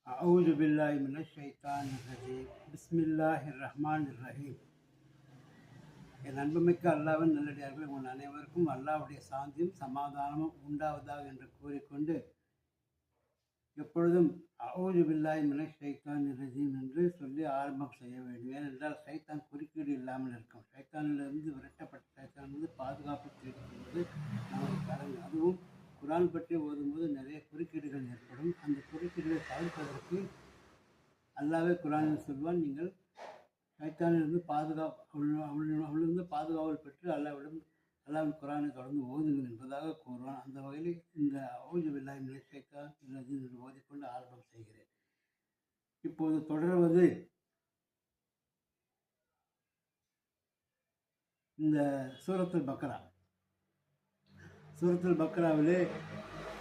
أعوذ بالله من الشيطان الرجيم بسم الله الرحمن الرحيم. என் அன்புமிக்க அல்லாவின் நல்லடியார்கள் உங்கள் அனைவருக்கும் அல்லாவுடைய சாந்தியும் சமாதானமும் உண்டாவதாக என்று கூறிக்கொண்டு எப்பொழுதும் அஊது பில்லாஹி மினஷ் ஷைத்தானிர் ரஜீம் என்று சொல்லி ஆரம்பம் செய்ய வேண்டும். ஏனென்றால் சைத்தான் குறுக்கீடு இல்லாமல் இருக்கும். சைத்தானிலிருந்து விரட்டப்பட்ட சைத்தானிலிருந்து பாதுகாப்பு தேடிக்கொள்வது நமது கடமை. அதுவும் குரான் பற்றி ஓதும்போது நிறைய குறுக்கீடுகள் ஏற்படும். அந்த குறுக்கீடுகளை தவிர்ப்பதற்கு அல்லாவே குரானில் சொல்வான், நீங்கள் சைத்தானிலிருந்து அவளிலிருந்து பாதுகாவல் பெற்று அல்லாவின் குரானை தொடர்ந்து ஓதுங்கள் என்பதாக கூறுவான். அந்த வகையில் இந்த அஊது பில்லாஹி மினஷ் ஷைத்தானிர் ரஜீம் என்று ஓதிக்கொண்டு ஆரம்பம் செய்கிறேன். இப்போது தொடர்வது இந்த சூரத்துல் பக்ரா. சூரத்துல் பக்ராவிலே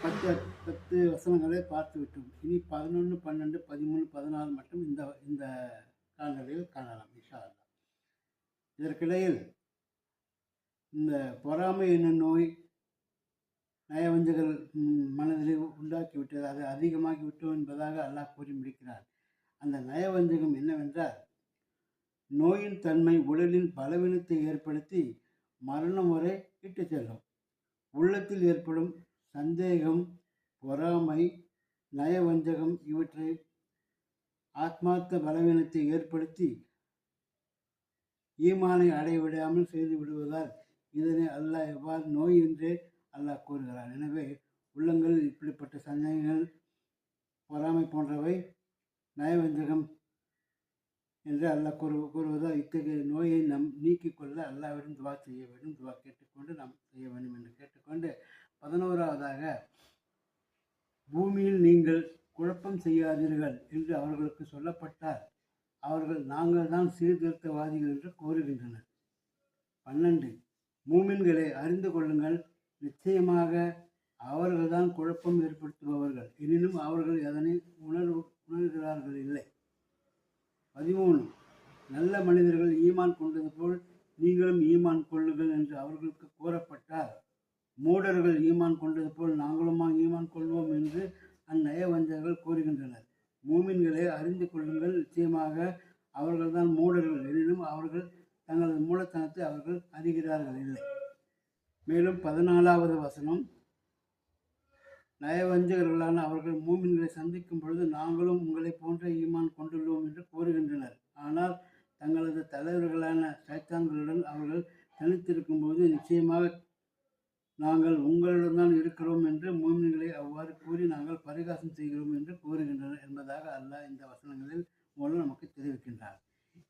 10 வசனங்களை பார்த்து விட்டோம். இனி 11, 12, 13, 14 மட்டும் இந்த காணொலியில் காணலாம் இன்ஷா அல்லாஹ். இதற்கிடையில் இந்த பொறாமை என்னும் நோய் நயவஞ்சகர்கள் மனதிலே உண்டாக்கிவிட்டது, அது அதிகமாகிவிட்டோம் என்பதாக அல்லாஹ் கூறி முடிக்கிறார். அந்த நயவஞ்சகம் என்னவென்றால், நோயின் தன்மை உடலின் பலவீனத்தை ஏற்படுத்தி மரணம் வரை இட்டு செல்லும். உள்ளத்தில் ஏற்படும் சந்தேகம், பொறாமை, நயவஞ்சகம் இவற்றை ஆத்மார்த்த பலவீனத்தை ஏற்படுத்தி ஈமானை அடைவிடாமல் செய்து விடுவதால் இதனை அல்லாஹ் எவ்வாறு நோய் என்றே அல்லாஹ் கூறுகிறார். எனவே உள்ளங்களில் இப்படிப்பட்ட சந்தேகங்கள், பொறாமை போன்றவை, நயவஞ்சகம் என்று அல்லாஹ் கூறுவதால் இத்தகைய நோயை நீக்கிக் கொள்ள அல்லாஹ்விடம் துவா செய்ய வேண்டும். துவா கேட்டுக்கொண்டு நாம் செய்ய வேண்டும் என்று கேட்டுக்கொண்டு 11வதாக, பூமியில் நீங்கள் குழப்பம் செய்யாதீர்கள் என்று அவர்களுக்கு சொல்லப்பட்டால் அவர்கள் நாங்கள் தான் சீர்திருத்தவாதிகள் என்று கூறுகின்றனர். 12, மூமின்களை அறிந்து கொள்ளுங்கள், நிச்சயமாக அவர்கள்தான் குழப்பம் ஏற்படுத்துபவர்கள், எனினும் அவர்கள் அதனை உணர்கிறார்கள் இல்லை. 13, நல்ல மனிதர்கள் ஈமான் கொண்டது போல் நீங்களும் ஈமான் கொள்ளுங்கள் என்று அவர்களுக்கு கூறப்பட்டால் மூடர்கள் ஈமான் கொண்டது போல் நாங்களுமா ஈமான் கொள்வோம் என்று அந்நயவஞ்சகர்கள் கூறுகின்றனர். மூமின்களை அறிந்து கொள்ளுங்கள், நிச்சயமாக அவர்கள்தான் மூடர்கள், எனினும் அவர்கள் தங்களது மூலத்தனத்தை அவர்கள் அறிகிறார்கள் இல்லை. மேலும் 14வது வசனம், நயவஞ்சகர்களான அவர்கள் மூமின்களை சந்திக்கும் பொழுது நாங்களும் உங்களை போன்ற ஈமான் கொண்டுள்ளோம் என்று கூறுகின்றனர். ஆனால் தங்களது தலைவர்களான சைத்தான்களுடன் அவர்கள் தனித்திருக்கும் போது நிச்சயமாக நாங்கள் உங்களுடன் தான் இருக்கிறோம் என்று மூமின்களை அவ்வாறு கூறி நாங்கள் பரிகாசம் செய்கிறோம் என்று கூறுகின்றனர் என்பதாக அல்லாஹ் இந்த வசனங்களில் மூலம் நமக்கு தெரிவிக்கின்றார்.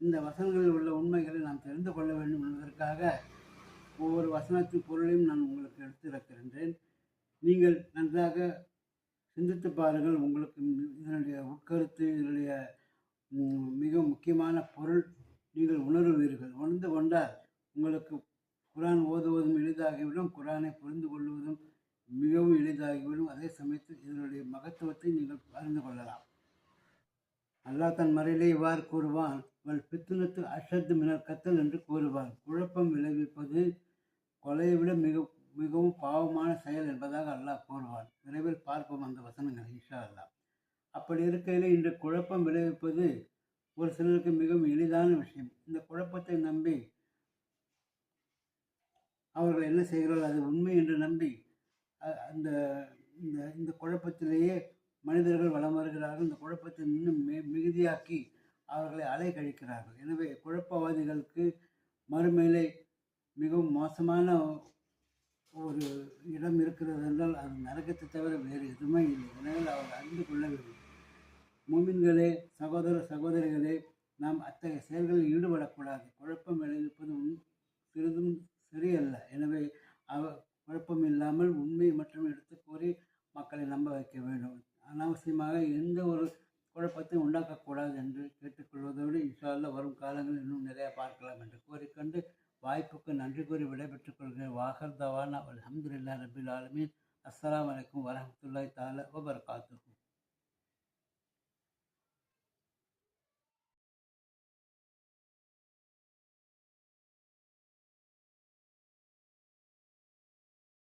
இந்த வசனங்களில் உள்ள உண்மைகளை நாம் தெரிந்து கொள்ள வேண்டும் என்பதற்காக ஒவ்வொரு வசனத்தின் பொருளையும் நான் உங்களுக்கு எடுத்திருக்கின்றேன். நீங்கள் நன்றாக சிந்தித்து பாருங்கள். உங்களுக்கு இதனுடைய உட்கருத்து, இதனுடைய மிக முக்கியமான பொருள் நீங்கள் உணர்வீர்கள். உணர்ந்து கொண்டால் உங்களுக்கு குரான் ஓதுவதும் எளிதாகிவிடும், குரானை புரிந்து கொள்வதும் மிகவும் எளிதாகிவிடும். அதே சமயத்தில் இதனுடைய மகத்துவத்தை நீங்கள் அறிந்து கொள்ளலாம். அல்லாஹ் தன் மறையிலே இவ்வாறு கூறுவான், வல் பித்னத்து அஷத்து மினல் கத்தல் என்று கூறுவான். குழப்பம் விளைவிப்பது கொலையை விட மிகவும் பாவமான செயல் என்பதாக அல்லாஹ் கூறுவான். விரைவில் பார்ப்போம் அந்த வசனங்களை இன்ஷா அல்லாஹ். அப்படி இருக்கையில் இன்று குழப்பம் விளைவிப்பது ஒரு சிலருக்கு மிகவும் எளிதான விஷயம். இந்த குழப்பத்தை நம்பி அவர்கள் என்ன செய்கிறார்கள், அது உண்மை என்று நம்பி அந்த இந்த குழப்பத்திலேயே மனிதர்கள் வலம் வருகிறார்கள். இந்த குழப்பத்தை இன்னும் மிகுதியாக்கி அவர்களை அலைக்கழிக்கிறார்கள். எனவே குழப்பவாதிகளுக்கு மறுமையிலே மிகவும் மோசமான ஒரு இடம் இருக்கிறது என்றால் அது நரகத்தை தவிர வேறு எதுவுமே இல்லை. எனவே அவர்கள் அறிந்து கொள்ள வேண்டும். மூமின்களே, சகோதரிகளே, நாம் அத்தகைய செயல்களில் ஈடுபடக்கூடாது. குழப்பம் விளைவிப்பது சிறிதும் சரியல்ல. எனவே குழப்பம் இல்லாமல் உண்மையை மட்டும் எடுத்து கூறி மக்களை நம்ப வைக்க வேண்டும். அனாவசியமாக எந்த ஒரு குழப்பத்தையும் உண்டாக்கக்கூடாது என்று கேட்டுக்கொள்வதோடு இன்ஷா அல்லாஹ் வரும் காலங்களில் இன்னும் நிறைய பார்க்கலாம் என்று கூறிக்கொண்டு வாய்ப்புக்கு நன்றி கூறி விடைபெற்றுக் கொள்கிறேன். வாஹர் தவானா அல்ஹம்துலில்லாஹி ரப்பில் ஆலமீன். அஸ்ஸலாமு அலைக்கும் வரஹ்மத்துல்லாஹி தஆலா வபரகாத்துஹு.